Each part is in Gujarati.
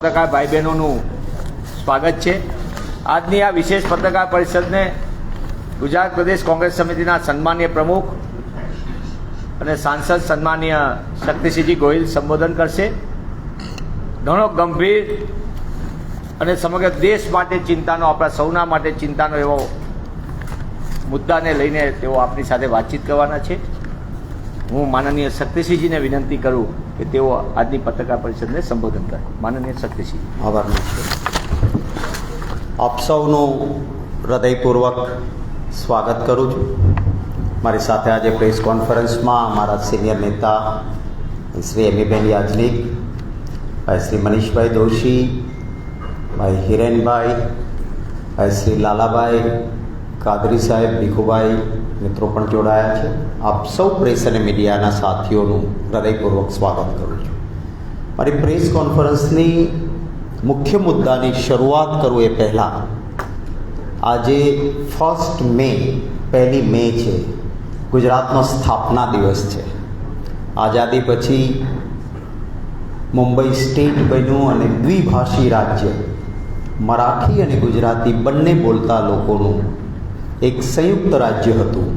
પત્રકાર ભાઈ બહેનોનું સ્વાગત છે। આજની આ વિશેષ પત્રકાર પરિષદને ગુજરાત પ્રદેશ કોંગ્રેસ સમિતિના સન્માનીય પ્રમુખ અને સાંસદ સન્માનીય શક્તિસિંહજી ગોહિલ સંબોધન કરશે। ઘણો ગંભીર અને સમગ્ર દેશ માટે ચિંતાનો, આપણા સૌના માટે ચિંતાનો એવો મુદ્દાને લઈને તેઓ આપણી સાથે વાતચીત કરવાના છે। હું માનનીય શક્તિસિંહજીને વિનંતી કરું કે તેઓ આજની પત્રકાર પરિષદને સંબોધન કરે। માનનીય શક્તિસિંહ। આભાર છે। આપ સૌનું હૃદયપૂર્વક સ્વાગત કરું છું। મારી સાથે આજે પ્રેસ કોન્ફરન્સમાં મારા સિનિયર નેતા શ્રી એમીબેન યાજ્ઞિક, ભાઈ શ્રી મનીષભાઈ દોશી, ભાઈ હિરેનભાઈ, ભાઈ શ્રી લાલાભાઈ કાદરી સાહેબ, ભીખુભાઈ મિત્રો પણ જોડાયા છે। આપ સૌ પ્રેસ અને મીડિયાના સાથીઓનું હૃદયપૂર્વક સ્વાગત કરું છું। મારી પ્રેસ કોન્ફરન્સની મુખ્ય મુદ્દાની શરૂઆત કરું એ પહેલાં, આજે 1 મે, 1 મે છે, ગુજરાતનો સ્થાપના દિવસ છે। આઝાદી પછી મુંબઈ સ્ટેટ બન્યું અને દ્વિભાષી રાજ્ય, મરાઠી અને ગુજરાતી બંને બોલતા લોકોનું એક સંયુક્ત રાજ્ય હતું।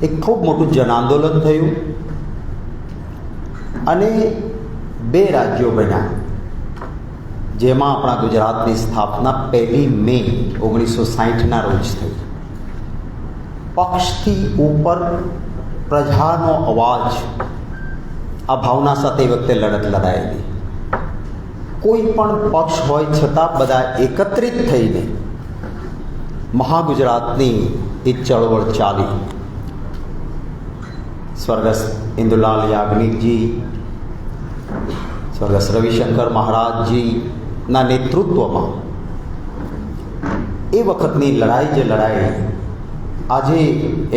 એક ખૂબ મોટું જન આંદોલન થયું અને 2 રાજ્યો બન્યા, જેમાં આપણા ગુજરાતની સ્થાપના 1 મે 1960ના રોજ થઈ। પક્ષથી ઉપર પ્રજાનો અવાજ, આ ભાવના સાથે એ વખતે લડત લડાયેલી। કોઈ પણ પક્ષ હોય છતાં બધા એકત્રિત થઈને મહાગુજરાતની એ ચળવળ ચાલી। સ્વર્ગસ્થ ઇન્દુલાલ યાજ્ઞિકજી, સ્વર્ગસ્થ રવિશંકર મહારાજજીના નેતૃત્વમાં એ વખતની લડાઈ જે લડાઈ, આજે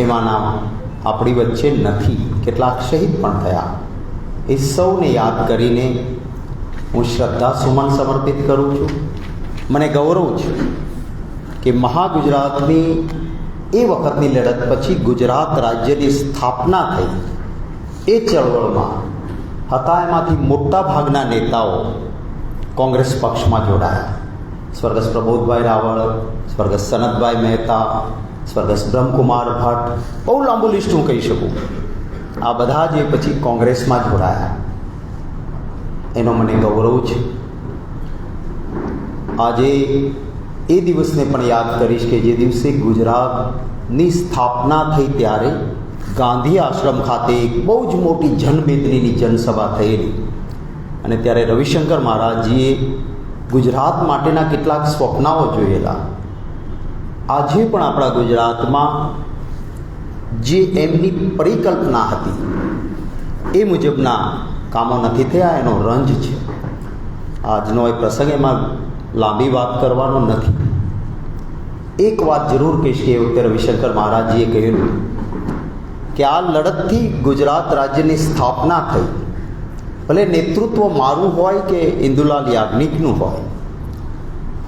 એમાંના આપણી વચ્ચે નથી, કેટલાક શહીદ પણ થયા। એ સૌને યાદ કરીને હું શ્રદ્ધા સુમન સમર્પિત કરું છું। મને ગૌરવ છે કે મહાગુજરાતની એ વખતની લડત પછી ગુજરાત રાજ્યની સ્થાપના થઈ। એ ચળવળમાં હતા એમાંથી મોટા ભાગના નેતાઓ કોંગ્રેસ પક્ષમાં જોડાયા। સ્વર્ગસ્થ પ્રબોધભાઈ રાવળ, સ્વર્ગસ્થ સનતભાઈ મહેતા, સ્વર્ગસ્થ બ્રહ્મકુમાર ભટ્ટ, બહુ લાંબુ લિસ્ટ હું કહી શકું। આ બધા જે પછી કોંગ્રેસમાં જોડાયા, એનો મને ગૌરવ છે। આજે એ દિવસને પણ યાદ કરીશ કે જે દિવસે ગુજરાતની સ્થાપના થઈ ત્યારે ગાંધી આશ્રમ ખાતે એક બહુ જ મોટી જનમેદનીની જનસભા થયેલી અને ત્યારે રવિશંકર મહારાજજીએ ગુજરાત માટેના કેટલાક સ્વપ્નાઓ જોયેલા। આજે પણ આપણા ગુજરાતમાં જે એમની પરિકલ્પના હતી એ મુજબના કામો નથી થયા, એનો રંજ છે। આજનો એ પ્રસંગ, એમાં લાંબી વાત કરવાનો નથી। એક વાત જરૂર કહીશ કે એ વખતે રવિશંકર મહારાજજીએ કહેલું કે આ લડતથી ગુજરાત રાજ્યની સ્થાપના થઈ, ભલે નેતૃત્વ મારું હોય કે ઇન્દુલાલ યાજ્ઞિકનું હોય,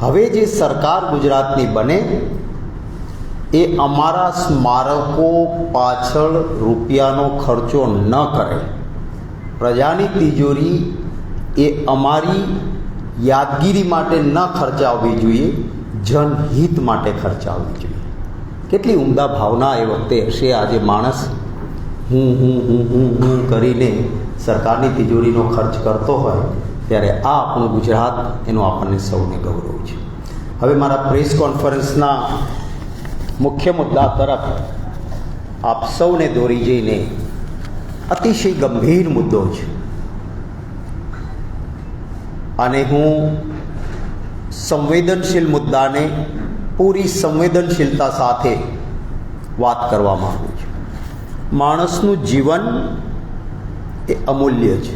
હવે જે સરકાર ગુજરાતની બને એ અમારા સ્મારકો પાછળ રૂપિયાનો ખર્ચો ન કરે। પ્રજાની તિજોરી એ અમારી યાદગીરી માટે ન ખર્ચાવવી જોઈએ, જનહિત માટે ખર્ચાવવી જોઈએ। કેટલી ઉમદા ભાવના એ વખતે હશે। આજે માણસ હું કરીને સરકારની તિજોરીનો ખર્ચ કરતો હોય ત્યારે આ આપણું ગુજરાત, એનો આપણને સૌને ગૌરવ છે। હવે મારા પ્રેસ કોન્ફરન્સના મુખ્ય મુદ્દા તરફ આપ સૌને દોરી જઈને, અતિશય ગંભીર મુદ્દો છે અને હું સંવેદનશીલ મુદ્દાને પૂરી સંવેદનશીલતા સાથે વાત કરવા માગું છું। માણસનું જીવન એ અમૂલ્ય છે।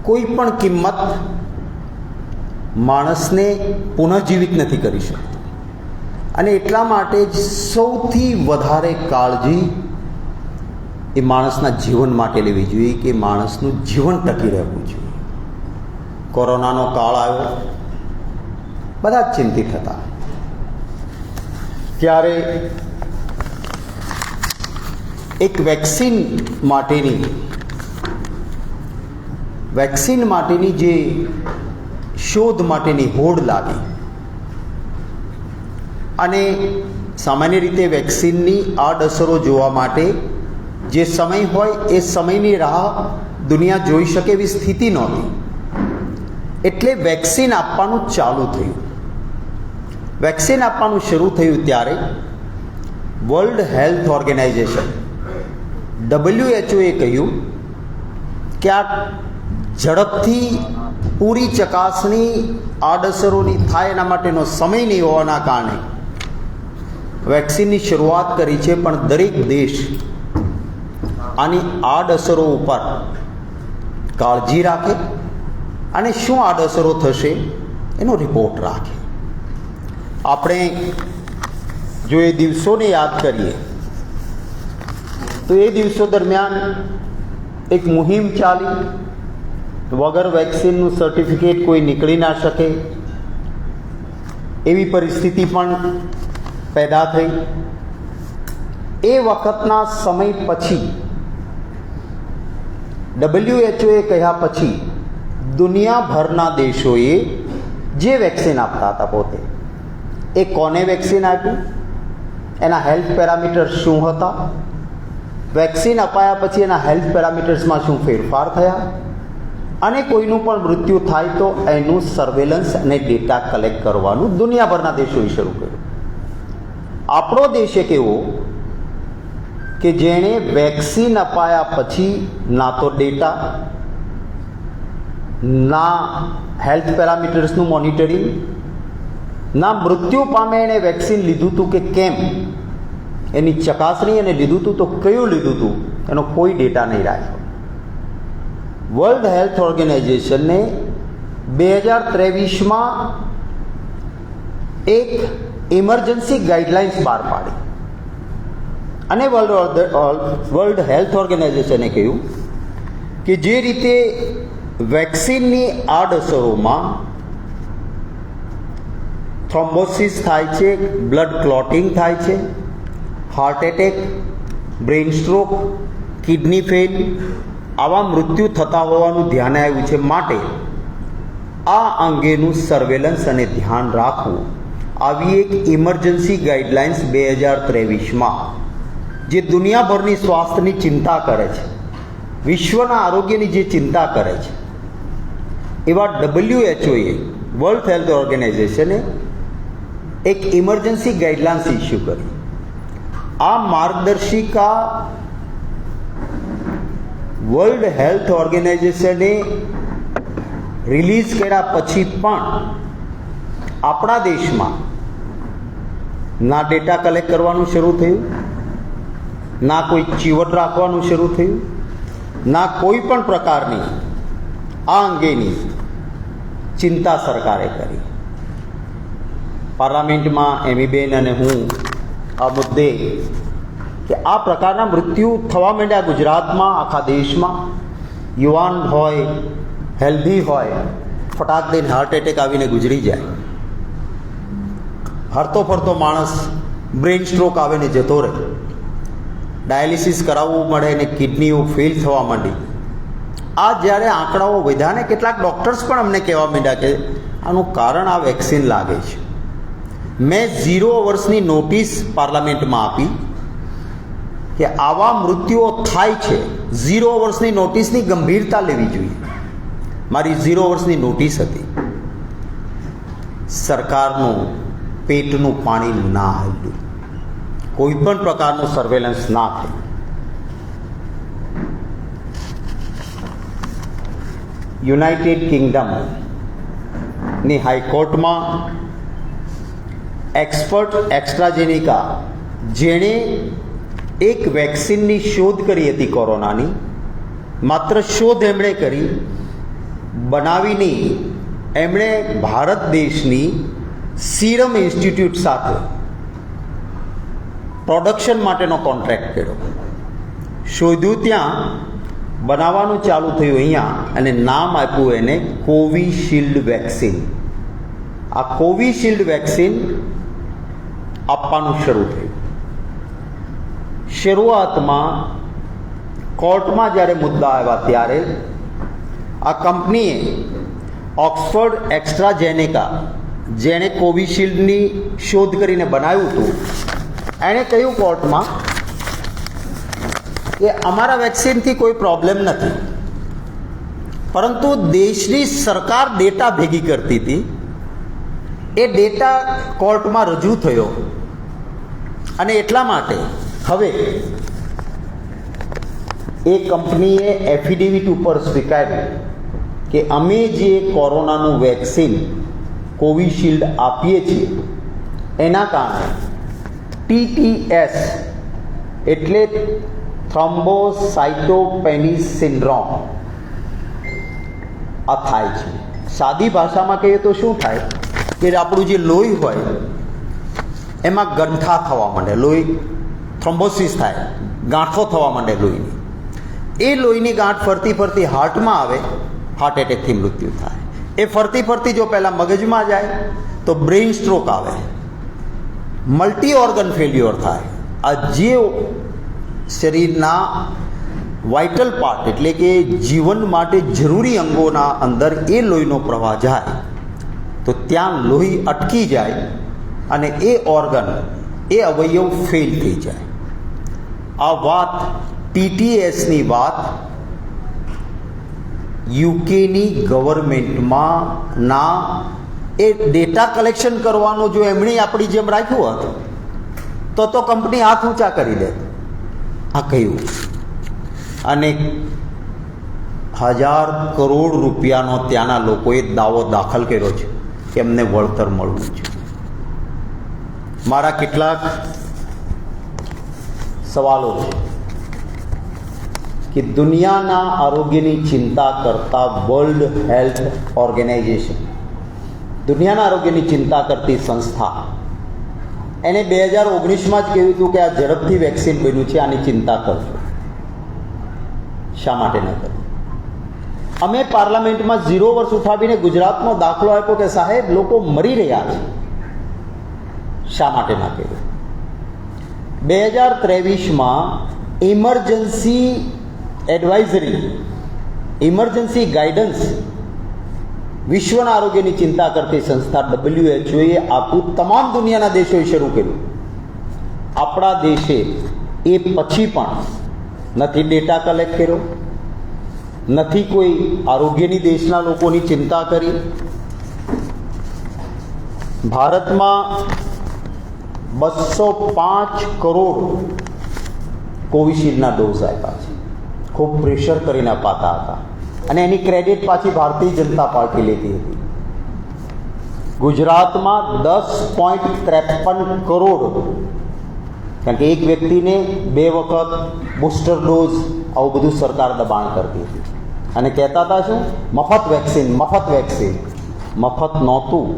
કોઈ પણ કિંમત માણસને પુનઃજીવિત નથી કરી શકતી અને એટલા માટે જ સૌથી વધારે કાળજી એ માણસના જીવન માટે લેવી જોઈએ કે માણસનું જીવન ટકી રહેવું જોઈએ। કોરોનાનો કાળ આવ્યો, બધા જ ચિંતિત હતા, ત્યારે એક વેક્સિન માટેની જે શોધ માટેની હોડ લાગી અને સામાન્ય રીતે વેક્સિનની આડઅસરો જોવા માટે જે સમય હોય એ સમયની રાહ દુનિયા જોઈ શકે એવી સ્થિતિ નહોતી. એટલે વેક્સિન આપવાનું ચાલુ થયું. વેક્સિન આપવાનું શરૂ થયું ત્યારે વર્લ્ડ હેલ્થ ઓર્ગેનાઇઝેશન WHO એ કહ્યું કે આ ઝડપથી પૂરી ચકાસણી આડઅસરોની થાય એના માટેનો સમય નહીં હોવાના કારણે વેક્સિનની શરૂઆત કરી છે, પણ દરેક દેશ આની આડઅસરો ઉપર કાળજી રાખે અને શું આડઅસરો થશે એનો રિપોર્ટ રાખે. આપણે જો એ દિવસોને યાદ કરીએ તો એ દિવસો દરમિયાન એક મુહિમ ચાલી, વગર વેક્સિનનું સર્ટિફિકેટ કોઈ નીકળી ના શકે એવી પરિસ્થિતિ પણ પેદા થઈ. એ વખતના સમય પછી WHO કહ્યા પછી દુનિયાભરના દેશોએ જે વેક્સિન આપતા હતા પોતે એ કોને વેક્સિન આપ્યું, એના હેલ્થ પેરામીટર્સ શું હતા, વેક્સિન અપાયા પછી એના હેલ્થ પેરામીટર્સમાં શું ફેરફાર થયા, અને કોઈનું પણ મૃત્યુ થાય તો એનું સર્વેલન્સ અને ડેટા કલેક્ટ કરવાનું દુનિયાભરના દેશોએ શરૂ કર્યું. આપણો દેશ એક એવો કે જેણે વેક્સિન અપાયા પછી ના તો ડેટા, ના હેલ્થ પેરામીટર્સનું મોનિટરિંગ, ના મૃત્યુ પામે એણે વેક્સિન લીધું હતું કે કેમ એની ચકાસણી, અને લીધું હતું તો કયું લીધું હતું એનો કોઈ ડેટા નહીં રાખ્યો. વર્લ્ડ હેલ્થ ઓર્ગેનાઇઝેશને 2023માં એક ઇમરજન્સી ગાઈડલાઇન્સ બહાર પાડી અને વર્લ્ડ હેલ્થ ઓર્ગેનાઇઝેશને કહ્યું કે જે રીતે વેક્સિનની આડઅસરોમાં થ્રોમ્બોસિસ થાય છે, બ્લડ ક્લોટિંગ થાય છે, heart attack, brain stroke, kidney fail આવા મૃત્યુ થતા હોવાનું ધ્યાને આવ્યું છે. માટે આ અંગેનું સર્વેલન્સ અને ધ્યાન રાખવું, આવી એક ઇમરજન્સી ગાઈડલાઇન્સ 2023માં જે દુનિયાભરની સ્વાસ્થ્યની ચિંતા કરે છે, વિશ્વના આરોગ્યની જે ચિંતા કરે છે, એવા WHOએ વર્લ્ડ હેલ્થ ઓર્ગેનાઇઝેશને એક ઇમરજન્સી ગાઈડલાઇન્સ ઇસ્યુ કરી. આ માર્ગદર્શિકા વર્લ્ડ હેલ્થ ઓર્ગેનાઇઝેશને રિલીઝ કર્યા પછી પણ આપણા દેશમાં ના ડેટા કલેક્ટ કરવાનું શરૂ થયું, ના કોઈ ચીવટ રાખવાનું શરૂ થયું, ના કોઈ પણ પ્રકારની આ અંગેની ચિંતા સરકારે કરી. પાર્લામેન્ટમાં એમીબેન અને હું આ મુદ્દે કે આ પ્રકારના મૃત્યુ થવા માંડ્યા ગુજરાતમાં, આખા દેશમાં, યુવાન હોય, હેલ્ધી હોય, ફટાક દઈને હાર્ટ એટેક આવીને ગુજરી જાય, હરતો ફરતો માણસ બ્રેઇન સ્ટ્રોક આવે ને જતો રહે, ડાયાલિસિસ કરાવવું મળે ને કિડનીઓ ફેલ થવા માંડી. આ જ્યારે આંકડાઓ વધ્યા ને કેટલાક ડૉક્ટર્સ પણ અમને કહેવા માંડ્યા કે આનું કારણ આ વેક્સિન લાગે છે. મેં 0 વર્ષની નોટિસ પાર્લામેન્ટમાં આપી કે આવા મૃત્યુઓ થાય છે, 0 વર્ષની નોટિસની ગંભીરતા લેવી જોઈએ. મારી 0 વર્ષની નોટિસ હતી. સરકારનું પેટનું પાણી ના હાલ્યું, કોઈ પણ પ્રકારનું સર્વેલન્સ ના થયું. યુનાઇટેડ કિંગડમની હાઈકોર્ટમાં એક્સપર્ટ એસ્ટ્રાઝેનેકા, જેણે એક વેક્સિનની શોધ કરી હતી કોરોનાની, માત્ર શોધ એમણે કરી, બનાવી નહીં, એમણે ભારત દેશની સીરમ ઇન્સ્ટિટ્યૂટ સાથે પ્રોડક્શન માટેનો કોન્ટ્રાક્ટ કર્યો. શોધ્યું ત્યાં, બનાવવાનું ચાલુ થયું અહીંયા, અને નામ આપ્યું એને કોવિશિલ્ડ વેક્સિન. આ કોવિશિલ્ડ વેક્સિન આપવાનું શરૂ થયું. શરૂઆતમાં કોર્ટમાં જ્યારે મુદ્દા આવ્યા ત્યારે આ કંપનીએ ઓક્સફર્ડ એક્સ્ટ્રાઝેનેકા, જેણે કોવિશિલ્ડની શોધ કરીને બનાવ્યું હતું, એણે કહ્યું કોર્ટમાં કે અમારા વેક્સિનથી કોઈ પ્રોબ્લેમ નથી, પરંતુ દેશની સરકાર ડેટા ભેગી કરતી હતી, એ ડેટા કોર્ટમાં રજૂ થયો અને એટલા માટે હવે એ કંપનીએ એફિડેવિટ ઉપર સ્વીકાર્યું કે અમે જે કોરોનાનું વેક્સિન કોવિશિલ્ડ આપીએ છીએ એના કારણે TTS એટલે થ્રોમ્બોસાઇટોપેનિક સિન્ડ્રોમ આ થાય છે. સાદી ભાષામાં કહીએ તો શું થાય કે આપણું જે લોહી હોય એમાં ગંઠા થવા માંડે, લોહી થ્રોમ્બોસિસ થાય, ગાંઠો થવા માંડે લોહીની. એ લોહીની ગાંઠ ફરતી ફરતી હાર્ટમાં આવે, હાર્ટ એટેકથી મૃત્યુ થાય. એ ફરતી ફરતી જો પહેલાં મગજમાં જાય તો બ્રેઇન સ્ટ્રોક આવે, મલ્ટી ઓર્ગન ફેલ્યોર થાય. આ જે શરીરના વાઇટલ પાર્ટ એટલે કે જીવન માટે જરૂરી અંગોના અંદર એ લોહીનો પ્રવાહ જાય તો ત્યાં લોહી અટકી જાય અને એ ઓર્ગન, એ અવયવ ફેલ થઈ જાય. આ વાત TTSની વાત યુકેની ગવર્મેન્ટમાં ના એ ડેટા કલેક્શન કરવાનું જો એમણે આપણી જેમ રાખ્યું હતું તો કંપની હાથ ઊંચા કરી દે. આ કહ્યું અને 1000 કરોડ રૂપિયાનો ત્યાંના લોકોએ દાવો દાખલ કર્યો છે કે એમને વળતર મળવું છે. મારા કેટલાક સવાલો છે કે દુનિયાના આરોગ્યની ચિંતા કરતા વર્લ્ડ હેલ્થ ઓર્ગેનાઇઝેશન, દુનિયાના આરોગ્યની ચિંતા કરતી સંસ્થા, એને 2019માં જ કહ્યું હતું કે આ ઝડપથી વેક્સિન બન્યું છે, આની ચિંતા કરજો. શા માટે ન કરી? અમે પાર્લામેન્ટમાં 0 વર્ષ ઉઠાવીને ગુજરાતનો દાખલો આપ્યો કે સાહેબ લોકો મરી રહ્યા છે. શા માટે ના કર્યું? 2023માં ઇમરજન્સી એડવાઇઝરી, ઇમરજન્સી ગાઈડન્સ વિશ્વના આરોગ્યની ચિંતા કરતી સંસ્થા WHO એ આખું તમામ દુનિયાના દેશોએ શરૂ કર્યું. આપણા દેશે એ પછી પણ નથી ડેટા કલેક્ટ કર્યો, નથી કોઈ આરોગ્યની દેશના લોકોની ચિંતા કરી. ભારતમાં 205 કરોડ કોવિશિલ્ડના ડોઝ આપ્યા છે. ખૂબ પ્રેશર કરીને અપાતા હતા અને એની ક્રેડિટ પાછી ભારતીય જનતા પાર્ટી લેતી હતી. ગુજરાતમાં 10.53 કરોડ, કારણ કે એક વ્યક્તિને 2 વખત બુસ્ટર ડોઝ, આવું બધું સરકાર દબાણ કરતી હતી અને કહેતા હતા શું, મફત વેક્સિન, મફત વેક્સિન. મફત નહોતું.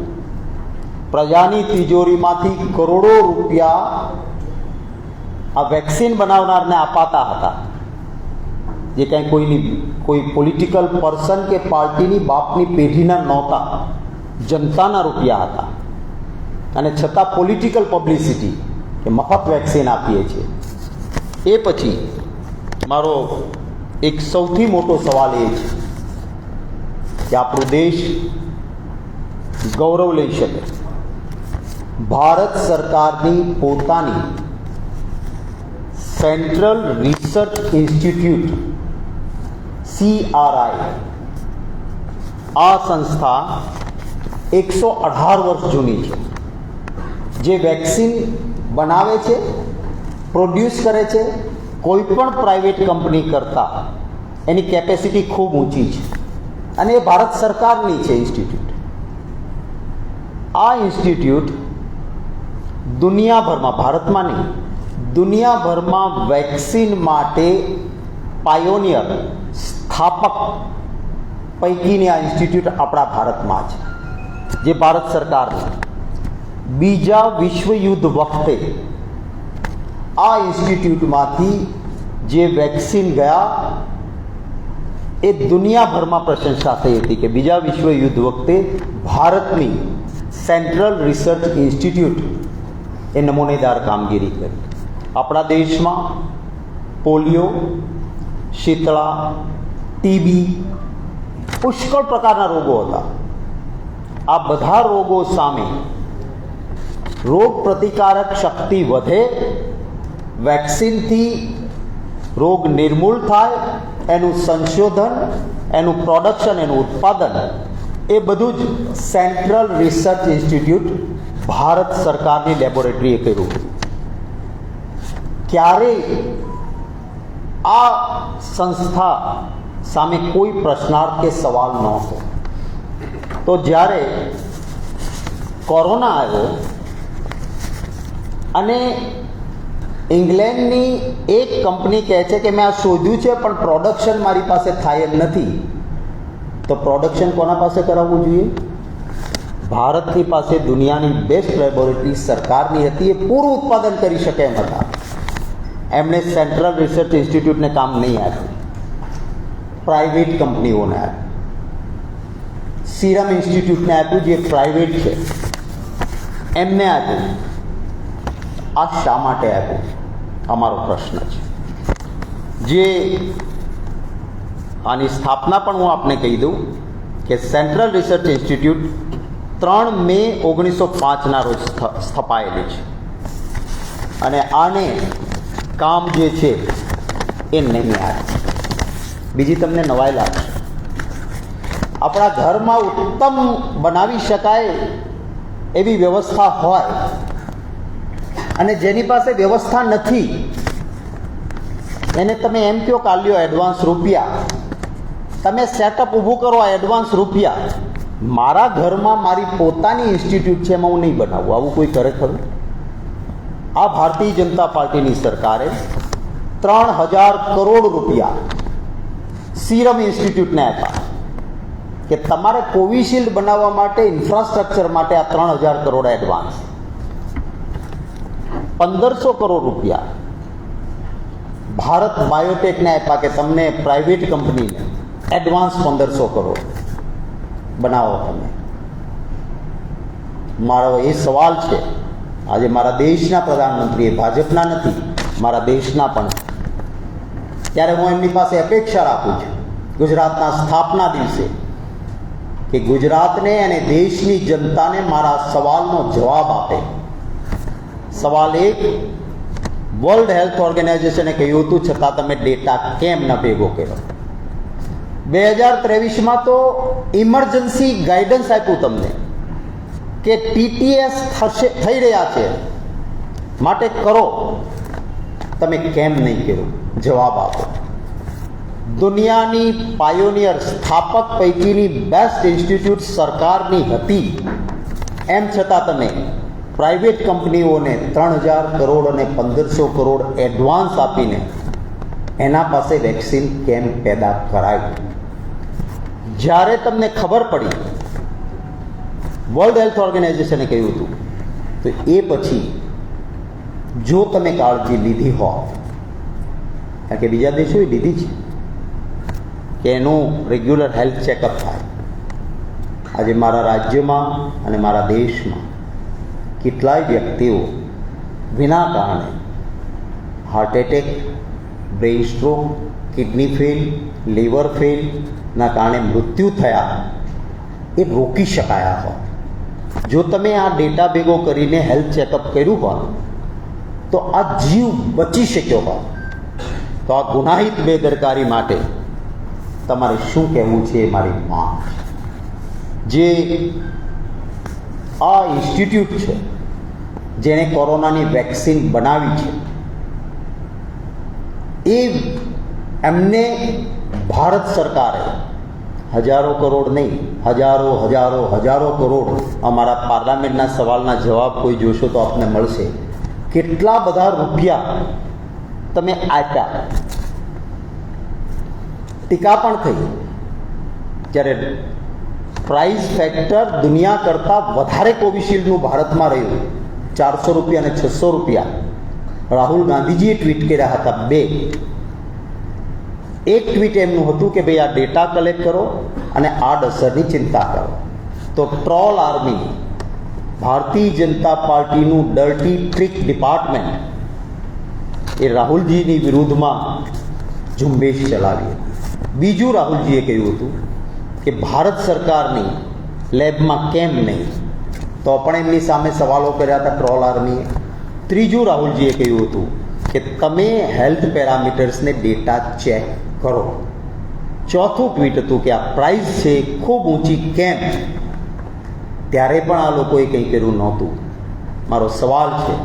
પ્રજાની તિજોરીમાંથી કરોડો રૂપિયા આ વેક્સિન બનાવનારને અપાતા હતા, જે કાંઈ કોઈ પોલિટિકલ પર્સન કે પાર્ટીની બાપની પેઢીના નહોતા, જનતાના રૂપિયા હતા. અને છતાં પોલિટિકલ પબ્લિસિટી કે મફત વેક્સિન આપીએ છીએ. એ પછી મારો એક સૌથી મોટો સવાલ એ છે કે આપણો દેશ ગૌરવ લઈ શકે, ભારત સરકારની પોતાની સેન્ટ્રલ રિસર્ચ ઇન્સ્ટિટ્યૂટ CRI, આ સંસ્થા 118 વર્ષ જૂની છે, જે વેક્સિન બનાવે છે, પ્રોડ્યુસ કરે છે, કોઈ પણ પ્રાઇવેટ કંપની કરતાં એની કેપેસિટી ખૂબ ઊંચી છે અને એ ભારત સરકારની છે ઇન્સ્ટિટ્યૂટ. આ ઇન્સ્ટિટ્યૂટ દુનિયાભરમાં, ભારતમાં નહીં, દુનિયાભરમાં વેક્સિન માટે પાયોનિયર, સ્થાપક પૈકીની આ ઇન્સ્ટિટ્યૂટ આપણા ભારતમાં છે, જે ભારત સરકારની. બીજા વિશ્વયુદ્ધ વખતે આ ઇન્સ્ટિટ્યૂટમાંથી જે વેક્સિન ગયા એ દુનિયાભરમાં પ્રશંસા થઈ હતી કે બીજા વિશ્વયુદ્ધ વખતે ભારતની સેન્ટ્રલ રિસર્ચ ઇન્સ્ટિટ્યૂટ એ નમૂનેદાર કામગીરી કરી. આપણા દેશમાં પોલિયો, શીતળા, TB, પુષ્કળ પ્રકારના રોગો હતા. આ બધા રોગો સામે રોગ પ્રતિકારક શક્તિ વધે, વેક્સિનથી રોગ નિર્મૂલ થાય, એનું સંશોધન, એનું પ્રોડક્શન, એનું ઉત્પાદન, એ બધું જ સેન્ટ્રલ રિસર્ચ ઇન્સ્ટિટ્યૂટ ભારત સરકારની લેબોરેટરીએ કર્યું. ક્યારેય આ સંસ્થા સામે કોઈ પ્રશ્નાર્થ કે સવાલ નહોતો. તો જ્યારે કોરોના આવ્યો અને ઇંગ્લેન્ડની એક કંપની કહે છે કે મેં આ શોધ્યું છે પણ પ્રોડક્શન મારી પાસે થાય એમ નથી, તો પ્રોડક્શન કોના પાસે કરાવવું જોઈએ? ભારતની પાસે દુનિયાની બેસ્ટ લેબોરેટરી સરકારની હતી, એ પૂરું ઉત્પાદન કરી શકે એમ હતા. એમણે સેન્ટ્રલ રિસર્ચ ઇન્સ્ટિટ્યૂટને કામ નહીં આપ્યું, પ્રાઇવેટ કંપનીઓને આપ્યું. સીરમ ઇન્સ્ટિટ્યૂટને આપ્યું, જે પ્રાઇવેટ છે, એમને આપ્યું. આ શા માટે આપ્યું? અમારો પ્રશ્ન છે. જે આની સ્થાપના પણ હું આપને કહી દઉં કે સેન્ટ્રલ રિસર્ચ ઇન્સ્ટિટ્યૂટ 3 મે 1905ના રોજ સ્થપાયેલી છે અને આને કામ જે છે એ નહીં આવે. બીજી તમને નવાઈ લાગશે, આપણા ઘરમાં ઉત્તમ બનાવી શકાય એવી વ્યવસ્થા હોય અને જેની પાસે વ્યવસ્થા નથી એને તમે એમ કહો કે લ્યો એડવાન્સ રૂપિયા, તમે સેટઅપ ઊભું કરો, એડવાન્સ રૂપિયા. મારા ઘરમાં મારી પોતાની ઇન્સ્ટિટ્યૂટ છે, એમાં હું નહીં બનાવું. આવું કોઈ કરે ખરું? આ ભારતીય જનતા પાર્ટીની સરકારે 3000 કરોડ રૂપિયા સીરમ ઇન્સ્ટિટ્યૂટને આપ્યા કે તમારે કોવિશિલ્ડ બનાવવા માટે, ઇન્ફ્રાસ્ટ્રક્ચર માટે આ 3000 કરોડ એડવાન્સ. 1500 કરોડ રૂપિયા ભારત બાયોટેકને આપ્યા કે તમને પ્રાઇવેટ કંપનીને એડવાન્સ 1500 કરોડ બનાવો તમે. મારો એ સવાલ છે, આજે મારા દેશના પ્રધાનમંત્રી, ભાજપના નથી, મારા દેશના પણ, ત્યારે હું એમની પાસે અપેક્ષા રાખું છું ગુજરાતના સ્થાપના દિવસે કે ગુજરાતને અને દેશની જનતાને મારા સવાલનો જવાબ આપે. સવાલ 1, વર્લ્ડ હેલ્થ ઓર્ગેનાઇઝેશને કહ્યું હતું છતાં તમે ડેટા કેમ ન ભેગો કર્યો? 2023માં તો ઇમરજન્સી ગાઈડન્સ આપ્યું તમને કે TTS થઈ રહ્યા છે માટે કરો, તમે કેમ નહીં કર્યું? જવાબ આપો. દુનિયાની પાયોનિયર સ્થાપક પૈકીની બેસ્ટ ઇન્સ્ટિટ્યૂટ સરકારની હતી, એમ છતાં તમે પ્રાઇવેટ કંપનીઓને 3000 કરોડ અને 1500 કરોડ એડવાન્સ આપીને એના પાસે વેક્સિન કેમ પેદા કરાવી? જ્યારે તમને ખબર પડી, વર્લ્ડ હેલ્થ ઓર્ગેનાઇઝેશને કહ્યું હતું, તો એ પછી જો તમે કાળજી લીધી હોત, કારણ કે બીજા દેશોએ લીધી છે કે એનું રેગ્યુલર હેલ્થ ચેકઅપ થાય. આજે મારા રાજ્યમાં અને મારા દેશમાં કેટલાય વ્યક્તિઓ વિના કારણે heart attack, brain stroke, kidney fail, liver ફેલના કારણે મૃત્યુ થયા, એ રોકી શકાયા હોત. જો તમે આ ડેટા ભેગો કરીને હેલ્થ ચેકઅપ કર્યું હોત તો આ જીવ બચી શક્યો હોત. તો આ ગુનાહિત બેદરકારી માટે તમારે શું કહેવું છે એ મારી માંગ છે. જે આ ઇન્સ્ટિટ્યૂટ છે જેણે કોરોનાની વેક્સિન બનાવી છે, એ એમને ભારત સરકારે હજારો કરોડ નહીં, હજારો કરોડ, અમારા પાર્લામેન્ટના સવાલના જવાબ કોઈ જોશો તો આપને મળશે, કેટલા બધા રૂપિયા તમે આપ્યા. ટીકા પણ થઈ જ્યારે પ્રાઇસ ફેક્ટર દુનિયા કરતાં વધારે કોવિશિલ્ડનું ભારતમાં રહ્યું, 400 રૂપિયા અને 600 રૂપિયા. રાહુલ ગાંધીજીએ ટ્વીટ કર્યા હતા 2. એક ટ્વીટ એમનું હતું કે ભાઈ આ ડેટા કલેક્ટ કરો અને આડઅસરની ચિંતા કરો. તો ટ્રોલ આર્મી, ભારતીય જનતા પાર્ટીનું ડર્ટી ટ્રીક ડિપાર્ટમેન્ટ, એ રાહુલજીની વિરુદ્ધમાં ઝુંબેશ ચલાવી હતી. બીજું રાહુલજીએ કહ્યું હતું કે ભારત સરકારની લેબમાં કેમ નહીં, તો પણ એમની સામે સવાલો કર્યા હતા ટ્રોલ આર્મીએ. ત્રીજું રાહુલજીએ કહ્યું હતું કે તમે હેલ્થ પેરામીટર્સને ડેટા ચેક કરો. ચોથું ટ્વીટ હતું કે આ પ્રાઇસ છે ખૂબ ઊંચી કેમ, ત્યારે પણ આ લોકોએ કંઈ કર્યું નહોતું. મારો સવાલ છે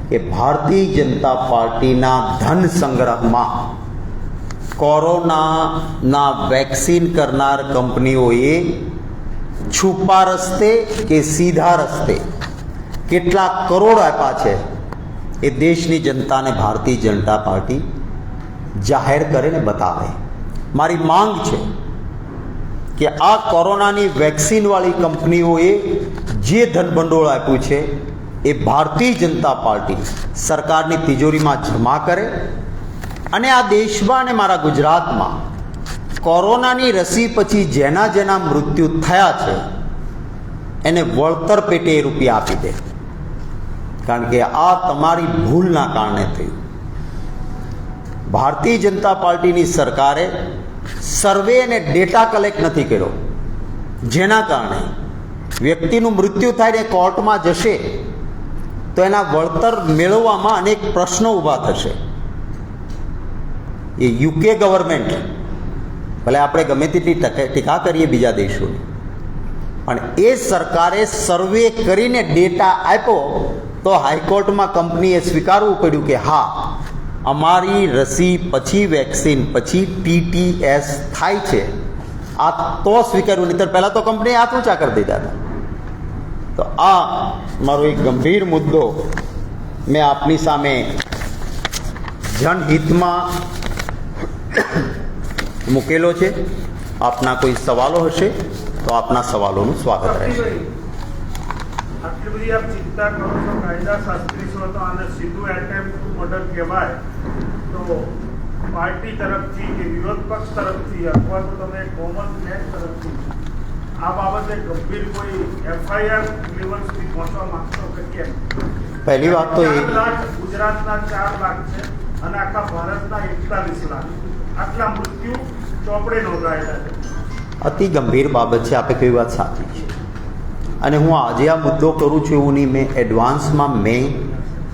કે ભારતીય જનતા પાર્ટીના ધન સંગ્રહમાં કોરોનાના વેક્સિન કરનાર કંપનીઓએ છુપા રસ્તે કે સીધા રસ્તે કેટલા કરોડ આપ્યા છે એ દેશની જનતાને ભારતીય જનતા પાર્ટી જાહેર કરે ને બતાવે. મારી માંગ છે કે આ કોરોનાની વેક્સિનવાળી કંપનીઓએ જે ધનભંડોળ આપ્યું છે એ ભારતીય જનતા પાર્ટી સરકારની તિજોરીમાં જમા કરે અને આ દેશમાં અને મારા ગુજરાતમાં કોરોનાની રસી પછી જેના જેના મૃત્યુ થયા છે એને વળતર પેટે એ રૂપિયા આપી દે, કારણ કે આ તમારી ભૂલના કારણે થયું. ભારતીય જનતા પાર્ટીની સરકારે સર્વે અને ડેટા કલેક્ટ નથી કર્યો, જેના કારણે વ્યક્તિનું મૃત્યુ થાય ને કોર્ટમાં જશે તો એના વળતર મેળવવામાં અનેક પ્રશ્નો ઊભા થશે. એ યુકે ગવર્મેન્ટ, ભલે આપણે ગમે તેટલી ટીકા કરીએ બીજા દેશોની, પણ એ સરકારે સર્વે કરીને ડેટા આપ્યો તો હાઈકોર્ટમાં કંપનીએ સ્વીકારવું પડ્યું કે હા, અમારી રસી પછી વેક્સિન પછી TTS થાય છે. આ તો સ્વીકાર્યું, નહીંતર પહેલાં તો કંપનીએ હાથ ઊંચા કરી દીધા હતા. તો આ મારો એક ગંભીર મુદ્દો મેં આપની સામે જનહિતમાં મૂકેલો છે. આપના કોઈ સવાલો હશે તો આપના સવાલોનું સ્વાગત રહેશે. આટલી બધી આપ ચિંતા કરો છો, કાયદા શાસ્ત્રી છો, તો આને સીધું એટેમ્પ્ટ ટુ મર્ડર કહેવાય. તો પાર્ટી તરફથી કે વિરોધ પક્ષ તરફથી અથવા તો તમે કોમન મેન તરફથી આ બાબતે ગંભીર કોઈ FIR લેવલ સુધી પહોંચવા માંગશો કે કેમ? પહેલી વાત તો એ, 4 લાખ ગુજરાતના 4 લાખ છે અને આખા ભારતના 41 લાખ, આટલા મૃત્યુ ચોપડે નોંધાયેલા છે. અતિ ગંભીર બાબત છે. આપે કઈ વાત સાચી છે, અને હું આજે આ મુદ્દો કરું છું એવું નહીં. મેં એડવાન્સમાં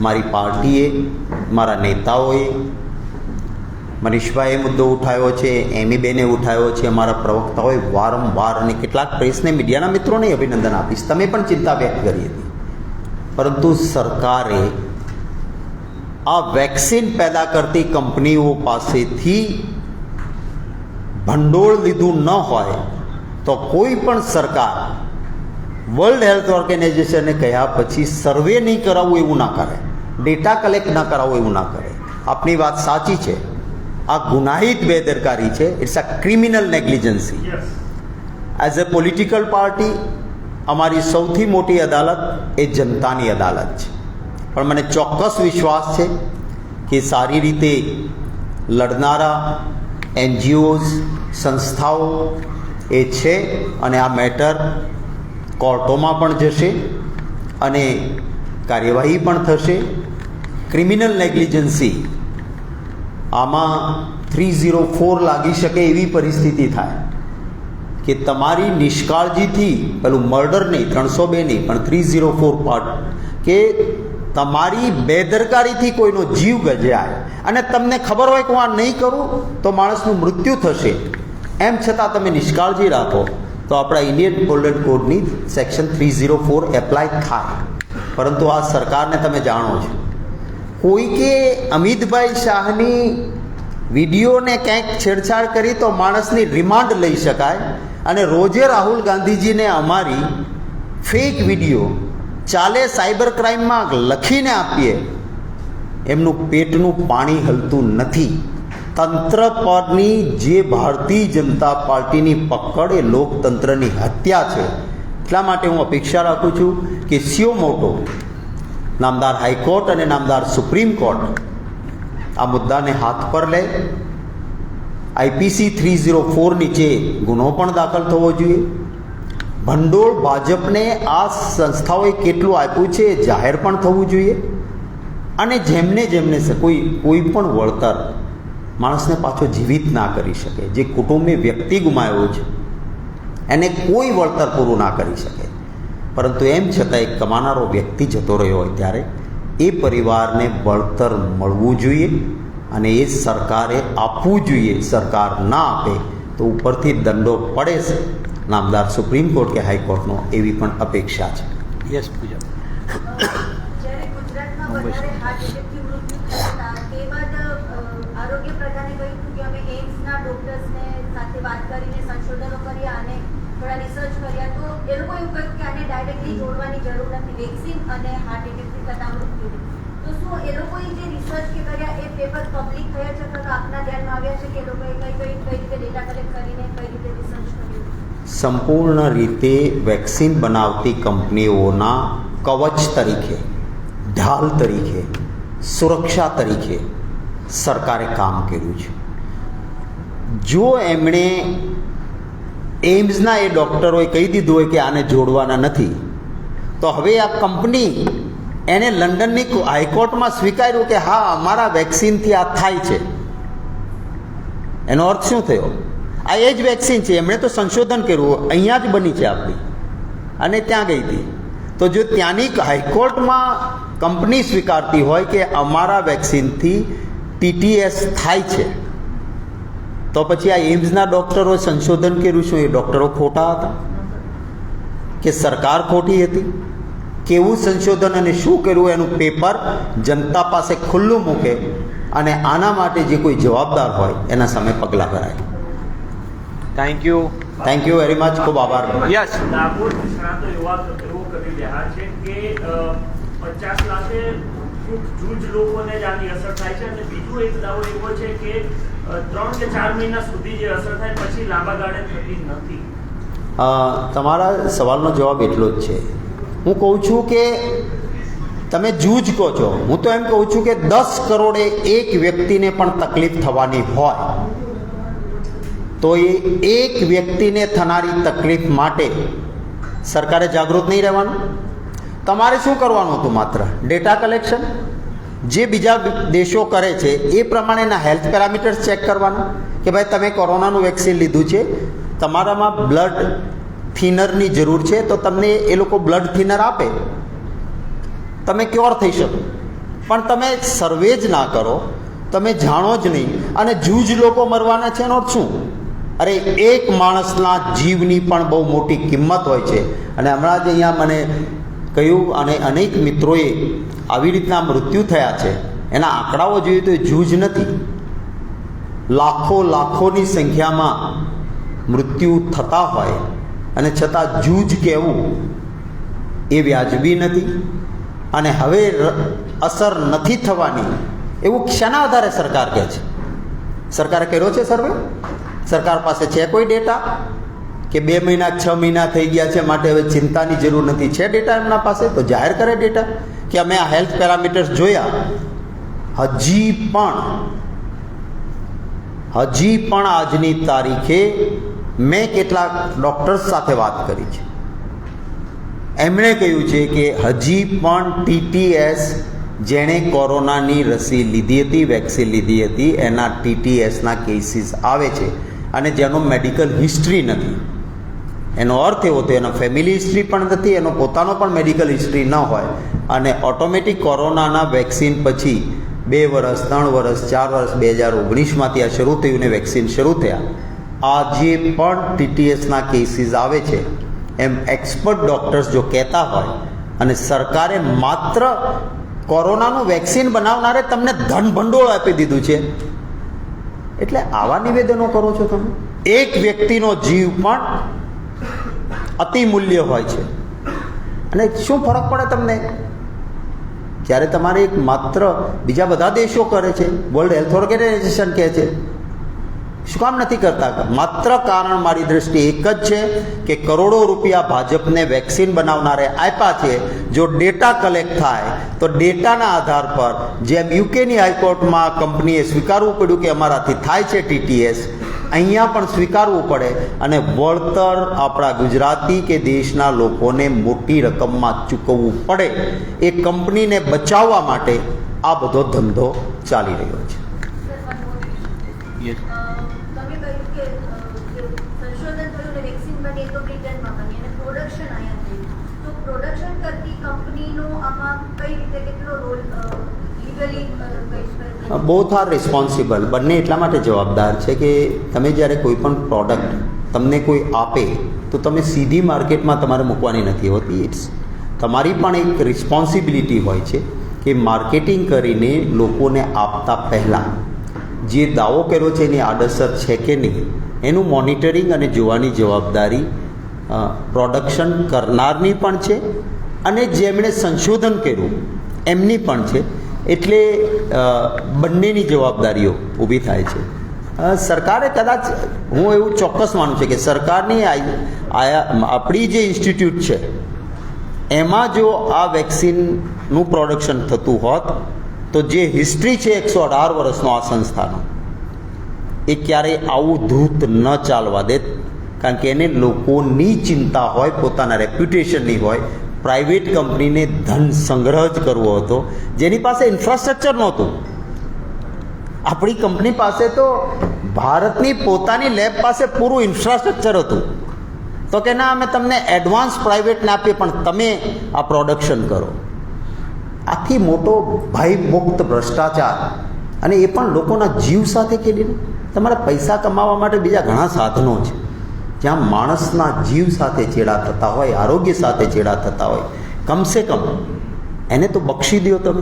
મારી પાર્ટીએ, મારા નેતાઓએ, મનીષભાઈએ મુદ્દો ઉઠાવ્યો છે, એમીબેને ઉઠાવ્યો છે, અમારા પ્રવક્તાઓએ વારંવાર, અને કેટલાક પ્રેસને મીડિયાના મિત્રોને અભિનંદન આપીશ, તમે પણ ચિંતા વ્યક્ત કરી હતી. પરંતુ સરકારે આ વેક્સિન પેદા કરતી કંપનીઓ પાસેથી ભંડોળ લીધું ન હોય તો કોઈ પણ સરકાર વર્લ્ડ હેલ્થ ઓર્ગેનાઇઝેશને કહ્યા પછી સર્વે નહીં કરાવવું એવું ના કરે, ડેટા કલેક્ટ ન કરાવવું એવું ના કરે. આપની વાત સાચી છે, આ ગુનાહિત બેદરકારી છે. It's a criminal negligence. As a political party અમારી સૌથી મોટી અદાલત એ જનતાની અદાલત છે, પણ મને ચોક્કસ વિશ્વાસ છે કે સારી રીતે લડનારા NGOs, સંસ્થાઓ એ છે, અને આ મેટર કોર્ટોમાં પણ જશે અને કાર્યવાહી પણ થશે. ક્રિમિનલ નેગ્લિજન્સી આમાં 304 લાગી શકે એવી પરિસ્થિતિ થાય કે તમારી નિષ્કાળજીથી, પેલું મર્ડર નહીં, 302 નહીં, પણ 304 પાર્ટ, કે તમારી બેદરકારીથી કોઈનો જીવ ગજાય અને તમને ખબર હોય કે હું આ નહીં કરું તો માણસનું મૃત્યુ થશે, એમ છતાં તમે નિષ્કાળજી રાખો તો આપણા ઇન્ડિયન ગોલ્ડન કોડની સેક્શન 304 એપ્લાય થાય. પરંતુ આ સરકારને તમે જાણો છો, કોઈકે અમિતભાઈ શાહની વિડીયોને ક્યાંક છેડછાડ કરી તો માણસની રિમાન્ડ લઈ શકાય, અને રોજે રાહુલ ગાંધીજીને અમારી ફેક વિડીયો ચાલે સાયબર ક્રાઇમમાં લખીને આપીએ, એમનું પેટનું પાણી હલતું નથી. તંત્ર પરની જે ભારતીય જનતા પાર્ટીની પકડ એ લોકતંત્રની હત્યા છે. એટલા માટે હું અપેક્ષા રાખું છું કે સ્યો મોટો નામદાર હાઈકોર્ટ અને નામદાર સુપ્રીમ કોર્ટ આ મુદ્દાને હાથ પર લે. IPC 304 નીચે ગુનો પણ દાખલ થવો જોઈએ. ભંડોળ ભાજપને આ સંસ્થાઓએ કેટલું આપ્યું છે એ જાહેર પણ થવું જોઈએ, અને જેમને કોઈ પણ વળતર માણસને પાછો જીવિત ના કરી શકે. જે કુટુંબે વ્યક્તિ ગુમાવ્યો છે એને કોઈ વળતર પૂરું ના કરી શકે. પરંતુ એમ છતાં એક કમાનારો વ્યક્તિ જતો રહ્યો હોય ત્યારે એ પરિવારને વળતર મળવું જોઈએ અને એ સરકારે આપવું જોઈએ. સરકાર ના આપે તો ઉપરથી દંડો પડે છે, નામદાર સુપ્રીમ કોર્ટ કે હાઈકોર્ટનો, એવી પણ અપેક્ષા છે. યસ પૂજા. જ્યારે ગુજરાતમાં વધારે હાર્ટ એટેકથી મૃત્યુ થયા હતા તે બાદ આરોગ્ય પ્રધાને કહ્યું હતું કે અમે એમ્સના ડોક્ટર્સને સાથે વાત કરીને સંશોધનો કર્યા અને થોડા રિસર્ચ કર્યા, તો એ લોકો એવું કહ્યું કે આને ડાયરેક્ટલી જોડવાની જરૂર નથી વેક્સિન અને હાર્ટ એટેકથી થતા મૃત્યુને. તો શું એ લોકોએ જે રિસર્ચ કે કર્યા એ પેપર પબ્લિક થયા છે, તો આપના ધ્યાનમાં આવ્યા છે કે એ લોકોએ કઈ રીતે ડેટા કલેક્ટ કરીને કઈ રીતે રિસર્ચ કર્યું? સંપૂર્ણ રીતે વેક્સિન બનાવતી કંપનીઓના કવચ તરીકે, ઢાલ તરીકે, સુરક્ષા તરીકે સરકારે કામ કર્યું છે. જો એમણે એમ્સના એ ડૉક્ટરોએ કહી દીધું હોય કે આને જોડવાના નથી, તો હવે આ કંપની એને લંડનની હાઈકોર્ટમાં સ્વીકાર્યું કે હા અમારા વેક્સિનથી આ થાય છે. એનો અર્થ શું થયો? આ એ જ વેક્સિન છે, એમણે તો સંશોધન કર્યું, અહીંયા જ બની છે આપણી, અને ત્યાં ગઈ હતી. તો જો ત્યાંની હાઈકોર્ટમાં કંપની સ્વીકારતી હોય કે અમારા વેક્સિનથી TTS થાય છે, તો પછી આ એમ્સના ડૉક્ટરોએ સંશોધન કર્યું, શું એ ડૉક્ટરો ખોટા હતા કે સરકાર ખોટી હતી? કેવું સંશોધન અને શું કર્યું એનું પેપર જનતા પાસે ખુલ્લું મૂકે અને આના માટે જે કોઈ જવાબદાર હોય એના સામે પગલાં ભરાય. Thank you. Thank you very much. ખૂબ આભાર. યસ. ડાકોર નિષ્ણાતો એવો કરી રહ્યા છે કે 50 લાખે જૂજ લોકોને જ આની અસર થાય છે, અને બીજું એક દાવો એવો છે કે 3 કે 4 મહિના સુધી જે અસર થાય પછી લાંબા ગાળે થતી નથી. તમારા સવાલનો જવાબ એટલો જ છે. હું કહું છું કે તમે જૂજ કહો છો, હું તો એમ કહું છું કે 10 કરોડે એક વ્યક્તિને પણ તકલીફ થવાની હોય તો એ એક વ્યક્તિને થનારી તકલીફ માટે સરકારે જાગૃત નહીં રહેવાનું. તમારે શું કરવાનું હતું? માત્ર ડેટા કલેક્શન, જે બીજા દેશો કરે છે એ પ્રમાણેના હેલ્થ પેરામીટર્સ ચેક કરવાના કે ભાઈ તમે કોરોનાનું વેક્સિન લીધું છે, તમારામાં બ્લડ થિનરની જરૂર છે, તો તમને એ લોકો બ્લડ થિનર આપે, તમે ક્યોર થઈ શકો. પણ તમે સર્વે જ ના કરો, તમે જાણો જ નહીં, અને જૂજ લોકો મરવાના છે એનો અર્થ શું? અરે એક માણસના જીવની પણ બહુ મોટી કિંમત હોય છે. અને હમણાં જ અહીંયા મને કહ્યું, અને અનેક મિત્રોએ આવી રીતના મૃત્યુ થયા છે, એના આંકડાઓ જોઈએ તો એ જૂજ નથી. લાખોની સંખ્યામાં મૃત્યુ થતા હોય અને છતાં જૂજ કહેવું એ વ્યાજબી નથી. અને હવે અસર નથી થવાની એવું શાના આધારે સરકાર કહે છે? સરકારે કર્યો છે સર્વે? સરકાર પાસે છે કોઈ ડેટા કે 2 મહિના 6 મહિના થઈ ગયા છે માટે હવે ચિંતાની જરૂર નથી? છે ડેટા એમના પાસે? તો જાહેર કરે ડેટા કે અમે આ હેલ્થ પેરામીટર્સ જોયા. હજી પણ આજની તારીખે મેં કેટલાક ડૉક્ટર્સ સાથે વાત કરી છે, એમણે કહ્યું છે કે હજી પણ TTS જેણે કોરોનાની રસી લીધી હતી, વેક્સિન લીધી હતી, એના TTSના કેસીસ આવે છે, અને જેનો મેડિકલ હિસ્ટ્રી નથી. એનો અર્થ એવો થયો એનો ફેમિલી હિસ્ટ્રી પણ નથી, એનો પોતાનો પણ મેડિકલ હિસ્ટ્રી ન હોય, અને ઓટોમેટિક કોરોનાના વેક્સિન પછી 2 વર્ષ 3 વર્ષ 4 વર્ષ 2019માંથી આ શરૂ થયું ને વેક્સિન શરૂ થયા, આજે પણ TTSના કેસીસ આવે છે એમ એક્સપર્ટ ડૉક્ટર્સ જો કહેતા હોય, અને સરકારે માત્ર કોરોનાનું વેક્સિન બનાવનારે તમને ધન ભંડોળ આપી દીધું છે, એટલે આવા નિવેદનો કરો છો તમે? એક વ્યક્તિનો જીવ પણ અતિ મૂલ્ય હોય છે. અને શું ફરક પડે તમને જ્યારે તમારે એક માત્ર બીજા બધા દેશો કરે છે, વર્લ્ડ હેલ્થ ઓર્ગેનાઇઝેશન કહે છે, શું કામ નથી કરતા? માત્ર કારણ મારી દ્રષ્ટિએ એક જ છે કે કરોડો રૂપિયા ભાજપને વેક્સિન બનાવનારે આપ્યા છે. જો ડેટા કલેક્ટ થાય તો ડેટાના આધાર પર, જેમ યુકેની હાઈકોર્ટમાં કંપનીએ સ્વીકારવું પડ્યું કે અમારાથી થાય છે TTS, અહીંયા પણ સ્વીકારવું પડે, અને વળતર આપણા ગુજરાતી કે દેશના લોકોને મોટી રકમમાં ચૂકવવું પડે. એ કંપનીને બચાવવા માટે આ બધો ધંધો ચાલી રહ્યો છે. તમે કહ્યું કે સંશોધન થયું ને વેક્સિન બની, તો કઈ રીતે કેટલો role legally both are responsible. બંને એટલા માટે જવાબદાર છે કે તમે જ્યારે કોઈ પણ પ્રોડક્ટ તમને કોઈ આપે તો તમે સીધી માર્કેટમાં તમારે મૂકવાની નથી હોતી. ઇટ્સ તમારી પણ એક રિસ્પોન્સિબિલિટી હોય છે કે માર્કેટિંગ કરીને લોકોને આપતા પહેલાં જે દાવો કર્યો છે એની આડઅસર છે કે નહીં એનું મોનિટરિંગ અને જોવાની જવાબદારી પ્રોડક્શન કરનારની પણ છે અને જેમણે સંશોધન કર્યું એમની પણ છે. એટલે બંનેની જવાબદારીઓ ઊભી થાય છે. સરકારે કદાચ, હું એવું ચોક્કસ માનું છું કે સરકારની આપણી જે ઇન્સ્ટિટ્યૂટ છે એમાં જો આ વેક્સિનનું પ્રોડક્શન થતું હોત તો જે હિસ્ટ્રી છે 118 વર્ષનો આ સંસ્થાનો, એ ક્યારેય આવું ધૂત ન ચાલવા દે. કારણ કે એને લોકોની ચિંતા હોય, પોતાના રેપ્યુટેશનની હોય. પ્રાઇવેટ કંપનીને ધન સંગ્રહ જ કરવો હતો જેની પાસે ઇન્ફ્રાસ્ટ્રક્ચર નહોતું. આપણી કંપની પાસે તો ભારતની પોતાની લેબ પાસે પૂરું ઇન્ફ્રાસ્ટ્રક્ચર હતું. તો કે ના, અમે તમને એડવાન્સ પ્રાઇવેટને આપીએ પણ તમે આ પ્રોડક્શન કરો. આથી મોટો ભયમુક્ત ભ્રષ્ટાચાર, અને એ પણ લોકોના જીવ સાથે કરીને. તમારા પૈસા કમાવા માટે બીજા ઘણા સાધનો છે. જ્યાં માણસના જીવ સાથે ચેડા થતા હોય, આરોગ્ય સાથે ચેડા થતા હોય, કમસે કમ એને તો બક્ષી દો.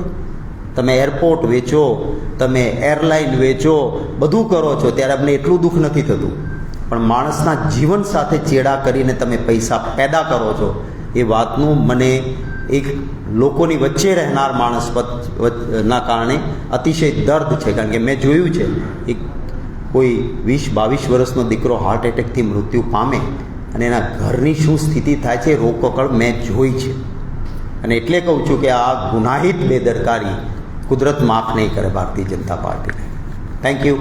તમે એરપોર્ટ વેચો, તમે એરલાઇન વેચો, બધું કરો છો ત્યારે અમને એટલું દુઃખ નથી થતું. પણ માણસના જીવન સાથે ચેડા કરીને તમે પૈસા પેદા કરો છો, એ વાતનું મને એક લોકોની વચ્ચે રહેનાર માણસ ના કારણે અતિશય દર્દ છે. કારણ કે મેં જોયું છે એક કોઈ 20-22 વર્ષનો દીકરો હાર્ટ એટેકથી મૃત્યુ પામે અને એના ઘરની શું સ્થિતિ થાય છે રોકકળ મેં જોઈ છે. અને એટલે કહું છું કે આ ગુનાહિત બેદરકારી કુદરત માફ નહીં કરે ભારતીય જનતા પાર્ટીને. Thank you.